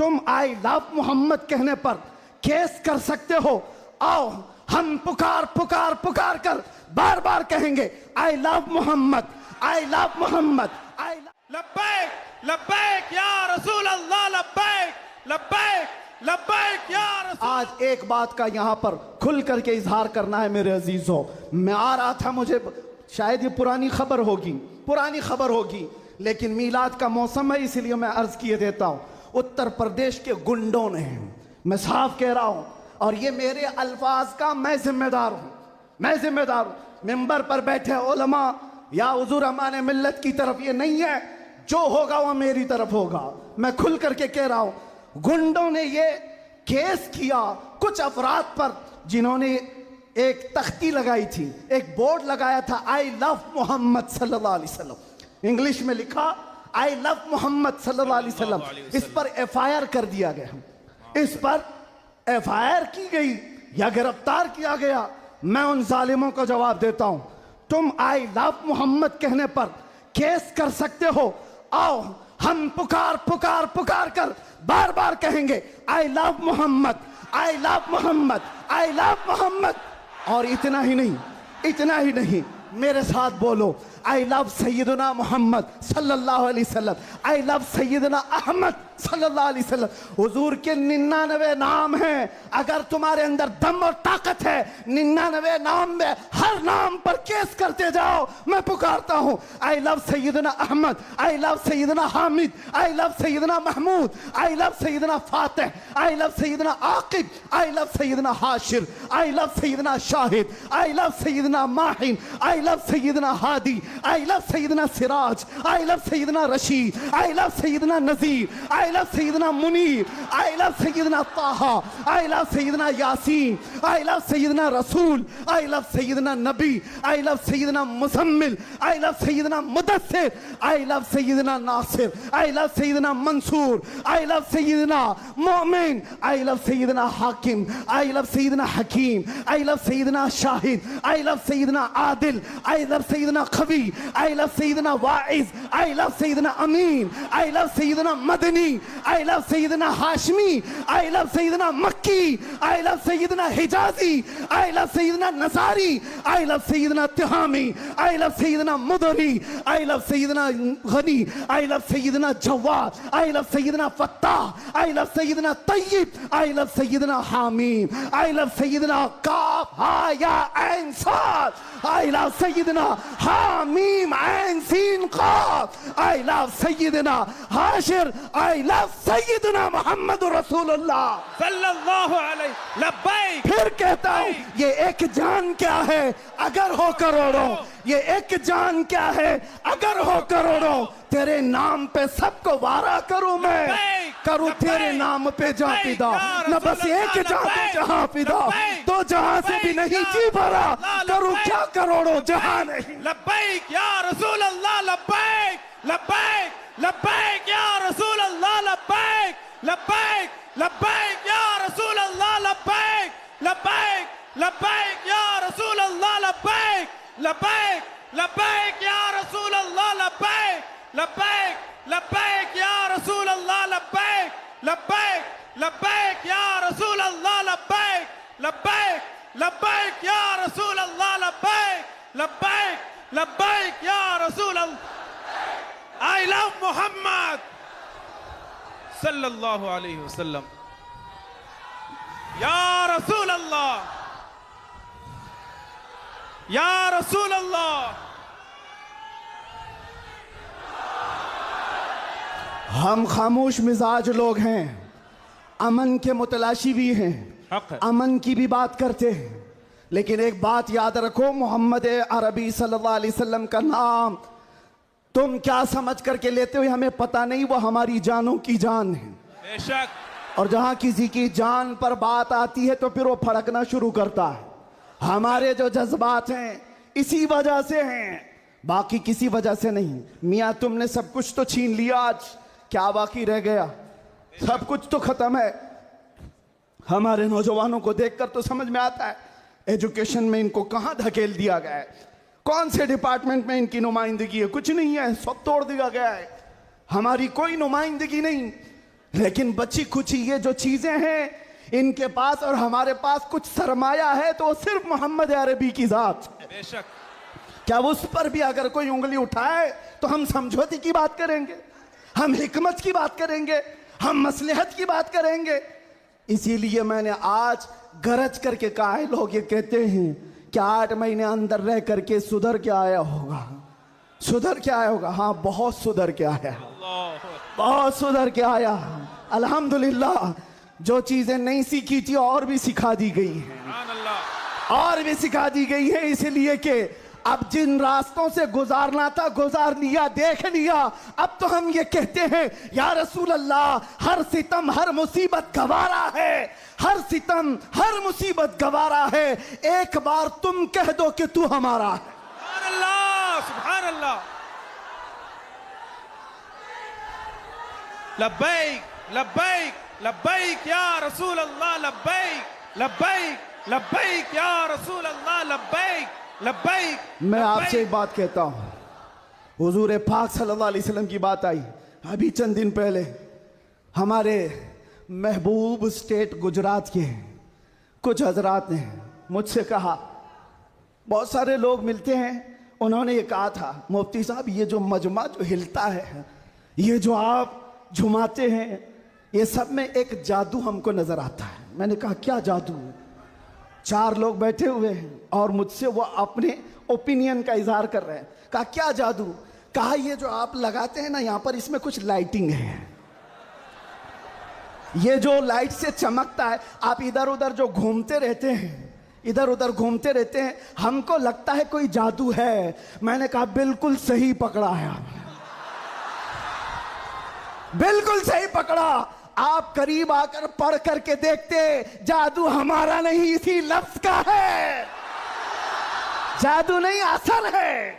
तुम आई लव मोहम्मद कहने पर केस कर सकते हो। आओ हम पुकार पुकार पुकार कर बार बार कहेंगे I love Mohammad, I love Mohammad, I लब्बैक लब्बैक या रसूल अल्लाह, लब्बैक लब्बैक लब्बैक या रसूल। आज एक बात का यहाँ पर खुल करके इजहार करना है मेरे अजीजों। मैं आ रहा था, मुझे शायद ये पुरानी खबर होगी, लेकिन मीलाद का मौसम है इसलिए मैं अर्ज किए देता हूँ। उत्तर प्रदेश के गुंडों ने, मैं साफ कह रहा हूँ, और ये मेरे अल्फाज का मैं जिम्मेदार हूँ। मिंबर पर बैठे उलमा या हुजूर अमान मिल्लत की तरफ ये नहीं है, जो होगा वो मेरी तरफ होगा। मैं खुल करके कह रहा हूँ, गुंडों ने ये केस किया कुछ अफराद पर जिन्होंने एक तख्ती लगाई थी, एक बोर्ड लगाया था आई लव मोहम्मद सल्लल्लाहु अलैहि वसल्लम, इंग्लिश में लिखा आई लव मोहम्मद सल्लल्लाहु अलैहि वसल्लम। इस पर एफआईआर कर दिया गया, इस पर एफआईआर की गई या गिरफ्तार किया गया। मैं उन जालिमों को जवाब देता हूं, तुम आई लव मोहम्मद कहने पर केस कर सकते हो। आओ हम पुकार पुकार पुकार कर बार बार कहेंगे I love Mohammad, I love Mohammad, I love Mohammad. और इतना ही नहीं, मेरे साथ बोलो आई लव सैयदना मोहम्मद सल्लल्लाहु अलैहि वसल्लम, आई लव सैयदना अहमद सल्लल्लाहु अलैहि वसल्लम। हुजूर के 99 नाम हैं, अगर तुम्हारे अंदर दम और ताकत है 99 नाम में हर नाम पर केस करते जाओ। मैं पुकारता हूं आई लव सैयदना अहमद, आई लव सैयदना हामिद, आई लव सैयदना महमूद, आई लव सैयदना फातिह, आई लव सैयदना आकिब, आई लव सैयदना हाशिर, आई लव सैयदना शाहिद, आई लव सैयदना माहिन, आई लव सैयदना हादी, आई लव सैयदना सिराज, आई लव सैयदना रशीद, आई लव सैयदना नजीर, आई लव सैयदना मुनीर, आई लव सैयदना ताहा, आई लव सैयदना यासीन, आई लव सैयदना रसूल, आई लव सैयदना नबी, आई लव सैयदना मुजम्मिल, आई लव सैयदना मुदस्सिर, आई लव सैयदना नासिर, आई लव सैयदना मंसूर, आई लव सैयदना मोमिन, आई लव सैयदना हाकिम, आई लव सैयदना हकीम, आई लव सैयदना शाहिद, आई लव सैयदना आदिल, आई लव सैयदना खबी, आई लव सैयदना वाइज, आई लव सैयदना अमीन, आई लव सैयदना मदनी, आई लव सैयदना हाशमी, आई लव सैयदना मक्की, आई लव सैयदना हिजाजी, आई लव सैयदना नसारी, आई लव सैयदना तिहामी, आई लव सैयदना मुदरी, आई लव सैयदना गनी, आई लव सैयदना जवाद, आई लव सैयदना फत्ताह, आई लव सैयदना तय्यब, आई लव सैयदना हामीम, आई लव सैयदना काफ हा या ऐन साद, आई लव सैयदना हामीम ऐन सीन काफ, आई लव सैयदना हाशिर, आई लव सैयदना मोहम्मद रसूलुल्लाह सल्लल्लाहु अलैहि। लब्बैक। फिर कहता हूं ये एक जान क्या है अगर हो करोड़ों, ये एक जान क्या है अगर हो करोड़ों। तेरे नाम पे सबको वारा करूं मैं, करूं तेरे नाम पे जहां फिदा, न बस एक जहां पे जहां फिदा, दो जहां से भी नहीं जी भरा, करूं क्या करोड़ों जहां नहीं। लब्बैक या रसूल अल्लाह, लब्बैक लब्बैक लब्बैक या रसूल अल्लाह, लब्बैक लब्बैक लब्बैक या रसूल अल्लाह, लब्बैक लब्बैक लब्बैक या रसूल अल्लाह, लब्बैक लब्बैक लब्बैक या रसूल अल्लाह, लब्बैक लब्बैक लब्बैक या रसूल अल्लाह, लब्बैक लब्बैक लब्बैक या रसूल अल्लाह, लब्बैक लब्बैक लब्बैक या रसूल अल्लाह, लब्बैक लब्बैक लब्बैक या रसूल अल्लाह। आई लव मोहम्मद सल्लल्लाहु अलैहि वसल्लम या रसूल अल्लाह, या रसूल अल्लाह। हम खामोश मिजाज लोग हैं, अमन के मुतलाशी भी हैं, अमन की भी बात करते हैं, लेकिन एक बात याद रखो, मोहम्मद अरबी सल्लल्लाहु अलैहि वसल्लम का नाम तुम क्या समझ करके लेते हो हमें पता नहीं, वो हमारी जानों की जान है बेशक। और जहां किसी की जान पर बात आती है तो फिर वो फड़कना शुरू करता है। हमारे जो जज्बात हैं इसी वजह से हैं, बाकी किसी वजह से नहीं। मियाँ तुमने सब कुछ तो छीन लिया, आज क्या बाकी रह गया? सब कुछ तो खत्म है। हमारे नौजवानों को देखकर तो समझ में आता है एजुकेशन में इनको कहां धकेल दिया गया है, कौन से डिपार्टमेंट में इनकी नुमाइंदगी है, कुछ नहीं है, सब तोड़ दिया गया है। हमारी कोई नुमाइंदगी नहीं। लेकिन बची कुछ ये जो चीजें हैं इनके पास और हमारे पास कुछ सरमाया है तो वो सिर्फ मोहम्मद अरबी की जात है। बेशक। क्या उस पर भी अगर कोई उंगली उठाए तो हम समझौते की बात करेंगे, हम हिकमत की बात करेंगे, हम मसलहत की बात करेंगे। इसीलिए मैंने आज गरज करके कहा है, लोग ये कहते हैं कि 8 महीने अंदर रह करके सुधर के आया होगा, सुधर के आया होगा। हाँ, बहुत सुधर के आया, बहुत सुधर के आया। अल्हम्दुलिल्लाह, जो चीजें नहीं सीखी थी और भी सिखा दी गई हैं, और भी सिखा दी गई है। इसलिए कि अब जिन रास्तों से गुजारना था गुजार लिया, देख लिया। अब तो हम ये कहते हैं या रसूल अल्लाह, हर सितम हर मुसीबत गवारा है, हर सितम हर मुसीबत गवारा है, एक बार तुम कह दो कि तू हमारा है। सुभान अल्लाह, सुभान अल्लाह। लब्बैक लब्बैक लब्बैक या रसूल अल्लाह, लब्बैक लब्बैक लब्बैक या रसूल अल्लाह, लब्बैक लब्बैक। मैं आपसे एक बात कहता हूं, हुजूर पाक सल्लल्लाहु अलैहि वसल्लम की बात आई अभी चंद दिन पहले। हमारे महबूब स्टेट गुजरात के कुछ हजरात ने मुझसे कहा, बहुत सारे लोग मिलते हैं, उन्होंने ये कहा था, मुफ्ती साहब ये जो मजमा जो हिलता है, ये जो आप झुमाते हैं, ये सब में एक जादू हमको नजर आता है। मैंने कहा क्या जादू? 4 लोग बैठे हुए हैं और मुझसे वो अपने ओपिनियन का इजहार कर रहे हैं। कहा क्या जादू? कहा ये जो आप लगाते हैं ना यहाँ पर, इसमें कुछ लाइटिंग है, ये जो लाइट से चमकता है, आप इधर उधर जो घूमते रहते हैं, इधर उधर घूमते रहते हैं, हमको लगता है कोई जादू है। मैंने कहा बिल्कुल सही पकड़ा है आपने, बिल्कुल सही पकड़ा। आप करीब आकर पढ़ करके देखते, जादू हमारा नहीं इसी लफ्ज का है, जादू नहीं असर है,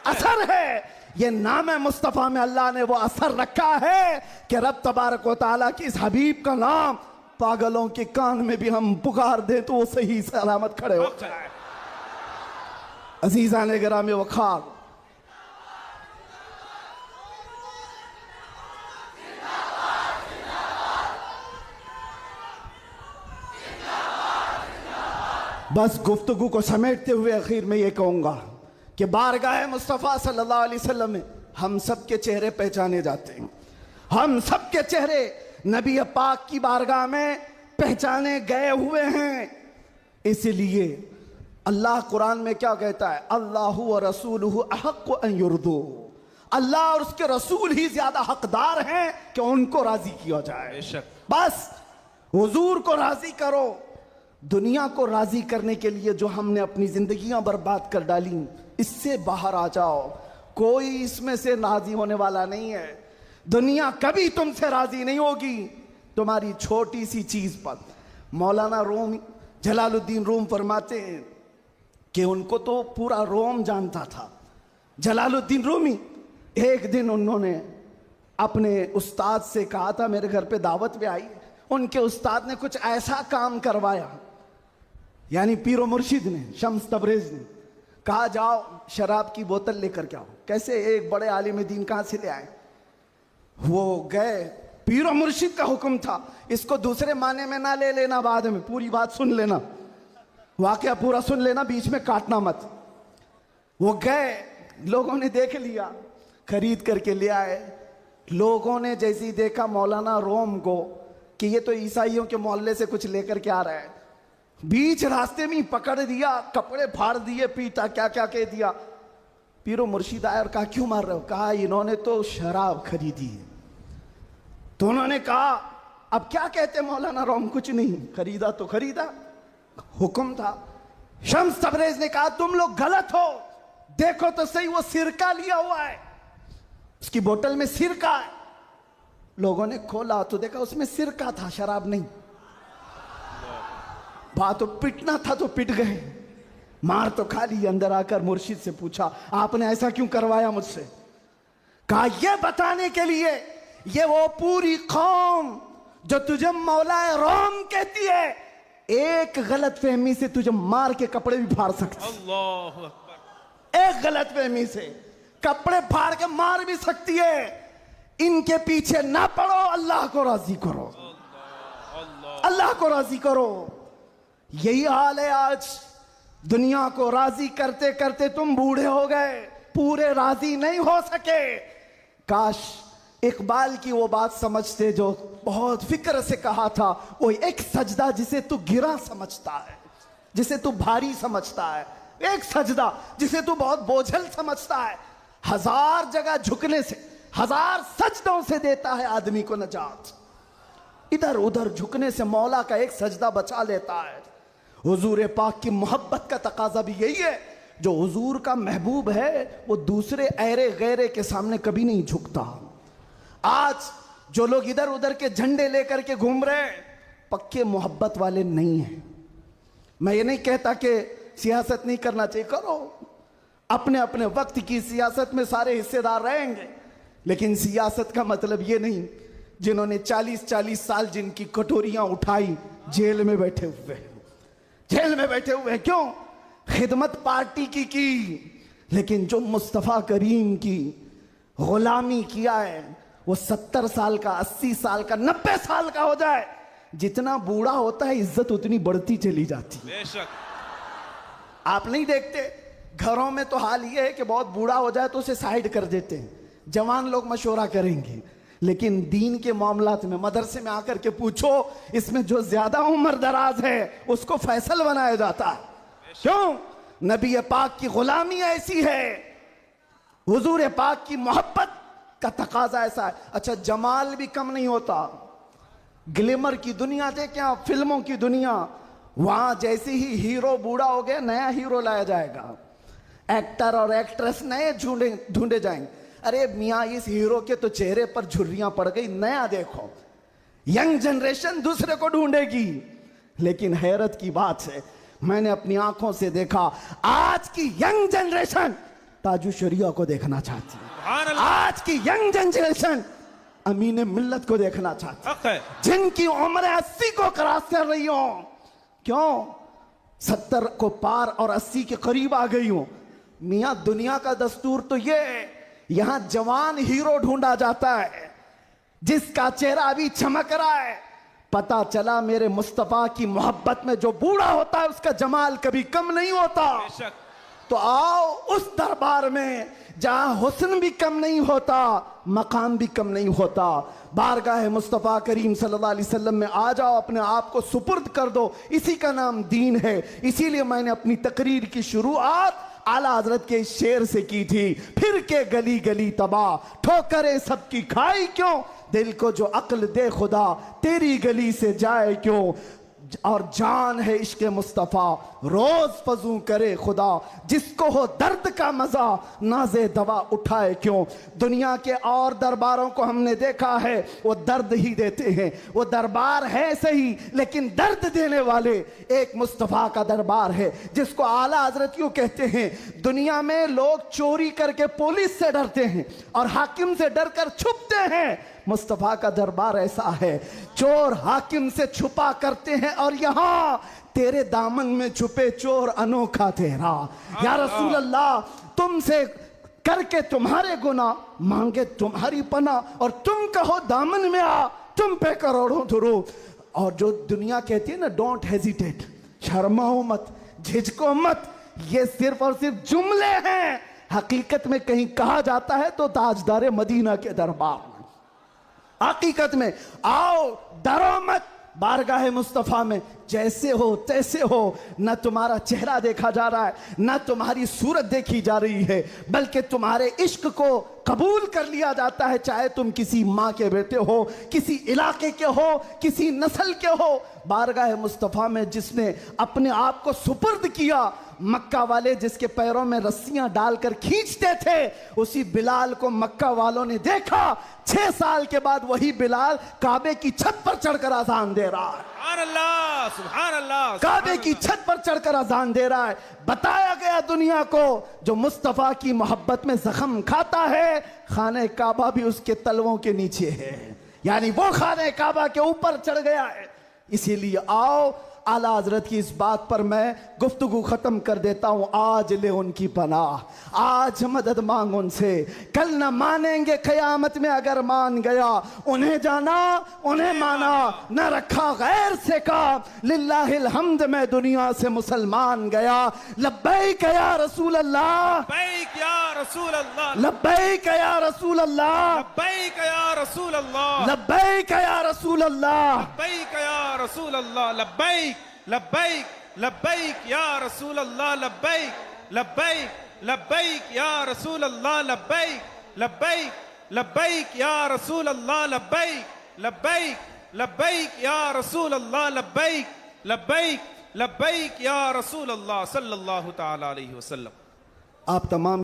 असर है। ये नाम है मुस्तफा में अल्लाह ने वो असर रखा है कि रब तबारक व तआला की इस हबीब का नाम पागलों के कान में भी हम पुकार दें तो वो सही सलामत खड़े हो जाए। अजीजा ने गिरामी वखार, बस गुफ्तगू को समेटते हुए आखिर में ये कहूंगा कि बारगाह मुस्तफ़ा सल्लल्लाहु अलैहि वसल्लम में हम सब के चेहरे पहचाने जाते हैं, हम सब के चेहरे नबी पाक की बारगाह में पहचाने गए हुए हैं। इसलिए अल्लाह कुरान में क्या कहता है, अल्लाहु व रसूलुहु अहक्कु अन युर्दू, अल्लाह और उसके रसूल ही ज्यादा हकदार हैं कि उनको राजी किया जाए। बस हुजूर को राजी करो। दुनिया को राजी करने के लिए जो हमने अपनी जिंदगियां बर्बाद कर डाली, इससे बाहर आ जाओ। कोई इसमें से राजी होने वाला नहीं है। दुनिया कभी तुमसे राजी नहीं होगी तुम्हारी छोटी सी चीज पर। मौलाना रोम जलालुद्दीन रूम फरमाते हैं कि उनको तो पूरा रोम जानता था। जलालुद्दीन रूमी, एक दिन उन्होंने अपने उस्ताद से कहा था, मेरे घर पे दावत में आई, उनके उस्ताद ने कुछ ऐसा काम करवाया, यानी पीरो मुर्शिद ने, शम्स तबरेज ने कहा जाओ शराब की बोतल लेकर के आओ। कैसे? एक बड़े आलिम दीन कहाँ से ले आए? वो गए, पीरो मुर्शिद का हुक्म था, इसको दूसरे माने में ना ले लेना, बाद में पूरी बात सुन लेना, वाकया पूरा सुन लेना, बीच में काटना मत। वो गए, लोगों ने देख लिया, खरीद करके ले आए। लोगों ने जैसे ही देखा मौलाना रोम को कि ये तो ईसाइयों के मोहल्ले से कुछ लेकर के आ रहा है, बीच रास्ते में पकड़ दिया, कपड़े फाड़ दिए, पीटा, क्या क्या कह दिया। पीरो मुर्शिद आया और कहा क्यों मार रहे हो? कहा इन्होंने तो शराब खरीदी है। तो उन्होंने कहा अब क्या कहते मौलाना रोम? कुछ नहीं, खरीदा तो खरीदा, हुक्म था। शम्स तबरेज ने कहा तुम लोग गलत हो, देखो तो सही, वो सिरका लिया हुआ है, उसकी बोतल में सिरका है। लोगों ने खोला तो देखा उसमें सिरका था, शराब नहीं। बात तो पिटना था तो पिट गए, मार तो खा ली। अंदर आकर मुर्शिद से पूछा आपने ऐसा क्यों करवाया मुझसे? कहा ये बताने के लिए, ये वो पूरी कौम जो तुझे मौलाए रोम कहती है, एक गलत फहमी से तुझे मार के कपड़े भी फाड़ सकती है। अल्लाहु अकबर। एक गलत फहमी से कपड़े फाड़ के मार भी सकती है। इनके पीछे ना पड़ो, अल्लाह को राजी करो, अल्लाह को राजी करो। यही हाल है आज। दुनिया को राजी करते करते तुम बूढ़े हो गए, पूरे राजी नहीं हो सके। काश इकबाल की वो बात समझते जो बहुत फिक्र से कहा था, वो एक सजदा जिसे तू गिरा समझता है, जिसे तू भारी समझता है, एक सजदा जिसे तू बहुत बोझल समझता है, 1000 जगह झुकने से, 1000 सजदों से देता है आदमी को नजात। इधर उधर झुकने से मौला का एक सजदा बचा लेता है। हुजूर पाक की मोहब्बत का तकाजा भी यही है। जो हुजूर का महबूब है वो दूसरे ऐरे गैरे के सामने कभी नहीं झुकता। आज जो लोग इधर उधर के झंडे लेकर के घूम रहे हैं, पक्के मोहब्बत वाले नहीं हैं। मैं ये नहीं कहता कि सियासत नहीं करना चाहिए, करो, अपने अपने वक्त की सियासत में सारे हिस्सेदार रहेंगे, लेकिन सियासत का मतलब ये नहीं जिन्होंने 40-40 साल जिनकी कटोरियां उठाई जेल में बैठे हुए, जेल में बैठे हुए। क्यों? खिदमत पार्टी की, लेकिन जो मुस्तफ़ा करीम की गुलामी किया है, वो 70 साल का, 80 साल का, 90 साल का हो जाए, जितना बूढ़ा होता है इज्जत उतनी बढ़ती चली जाती है। बेशक। आप नहीं देखते घरों में तो हाल ये है कि बहुत बूढ़ा हो जाए तो उसे साइड कर देते हैं, जवान लोग मशवरा करेंगे, लेकिन दीन के मामलात में मदरसे में आकर के पूछो, इसमें जो ज्यादा उम्र दराज है उसको फैसल बनाया जाता है। क्यों? नबी पाक की गुलामी ऐसी है, हुजूर पाक की मोहब्बत का तकाजा ऐसा है। अच्छा, जमाल भी कम नहीं होता। ग्लैमर की दुनिया देखें आप, फिल्मों की दुनिया, वहां जैसे ही हीरो बूढ़ा हो गया नया हीरो लाया जाएगा, एक्टर और एक्ट्रेस नए ढूंढे जाएंगे। अरे मियाँ, इस हीरो के तो चेहरे पर झुर्रियां पड़ गई, नया देखो। यंग जनरेशन दूसरे को ढूंढेगी। लेकिन हैरत की बात है, मैंने अपनी आंखों से देखा, आज की यंग जनरेशन ताजु शरिया को देखना चाहती है। आज की यंग जनरेशन अमीन मिल्लत को देखना चाहती है, जिनकी उम्र 80 को क्रॉस कर रही हो। क्यों? 70 को पार और 80 के करीब आ गई हो। मियां, दुनिया का दस्तूर तो ये है, यहां जवान हीरो ढूंढा जाता है जिसका चेहरा अभी चमक रहा है। पता चला मेरे मुस्तफा की मोहब्बत में जो बूढ़ा होता है उसका जमाल कभी कम नहीं होता। तो आओ उस दरबार में जहां हुस्न भी कम नहीं होता, मकाम भी कम नहीं होता। बारगाह मुस्तफ़ा करीम सल्लल्लाहु अलैहि वसल्लम में आ जाओ, अपने आप को सुपुर्द कर दो, इसी का नाम दीन है। इसीलिए मैंने अपनी तकरीर की शुरुआत आला हजरत के शेर से की थी, फिर के गली गली तबाह, ठोकरें सबकी खाई क्यों, दिल को जो अक्ल दे खुदा, तेरी गली से जाए क्यों। और जान है इश्क मुस्तफ़ा, रोज फजू करे खुदा, जिसको हो दर्द का मजा, नाजे दवा उठाए क्यों। दुनिया के और दरबारों को हमने देखा है, वो दर्द ही देते हैं, वो दरबार है सही लेकिन दर्द देने वाले एक मुस्तफ़ा का दरबार है, जिसको आला हजरत क्यों कहते हैं। दुनिया में लोग चोरी करके पुलिस से डरते हैं और हाकिम से डर कर छुपते हैं, मुस्तफ़ा का दरबार ऐसा है, चोर हाकिम से छुपा करते हैं और यहां तेरे दामन में छुपे चोर अनोखा तेरा। या रसूल अल्लाह, तुमसे करके तुम्हारे गुनाह, मांगे तुम्हारी पना, और तुम कहो दामन में आ, तुम पे करोड़ों धुरो। और जो दुनिया कहती है ना, डोंट हेजिटेट, शर्माओ मत, झिझको मत, ये सिर्फ और सिर्फ जुमले हैं। हकीकत में कहीं कहा जाता है तो ताजदार मदीना के दरबार में, हकीकत में आओ, डरो मत, बारगाह मुस्तफ़ा में जैसे हो तैसे हो। न तुम्हारा चेहरा देखा जा रहा है, न तुम्हारी सूरत देखी जा रही है, बल्कि तुम्हारे इश्क को कबूल कर लिया जाता है, चाहे तुम किसी माँ के बेटे हो, किसी इलाके के हो, किसी नस्ल के हो। बारगाह मुस्तफ़ा में जिसने अपने आप को सुपुर्द किया, मक्का वाले जिसके पैरों में रस्सियां डालकर खींचते थे, उसी बिलाल को मक्का वालों ने देखा। 6 साल के बाद वही बिलाल काबे की छत पर चढ़कर अजान दे रहा है। सुभान अल्लाह, काबे की छत पर चढ़कर अजान दे रहा है। बताया गया दुनिया को, जो मुस्तफ़ा की मोहब्बत में जख्म खाता है, खाने काबा भी उसके तलवों के नीचे है, यानी वो खाने काबा के ऊपर चढ़ गया है। इसीलिए आओ, आला हजरत की इस बात पर मैं गुफ्तगू ख़त्म कर देता हूँ। आज ले उनकी पनाह, आज मदद मांग उनसे, कल न मानेंगे क़यामत में अगर मान गया। उन्हें जाना उन्हें माना, न रखा गैर से का, लिल्लाहिल हम्द में दुनिया से मुसलमान गया। लब्बैक या रसूल अल्लाह, लब्बैक या रसूल अल्लाह, लब्बैक या रसूल अल्लाह, लब्बैक या रसूल अल्लाह, लब्बैक या रसूल अल्लाह, लब्बैक या रसूल अल्लाह, लब्बैक लब्बैक लब्बैक या रसूल अल्लाह, लब्बैक लब्बैक लब्बैक या रसूल अल्लाह, लब्बैक लब्बैक लब्बैक या रसूल अल्लाह, लब्बैक लब्बैक लब्बैक या रसूल अल्लाह, लब्बैक लब्बैक लब्बैक या रसूल अल्लाह सल्लल्लाहु तआला अलैहि वसल्लम। आप तमाम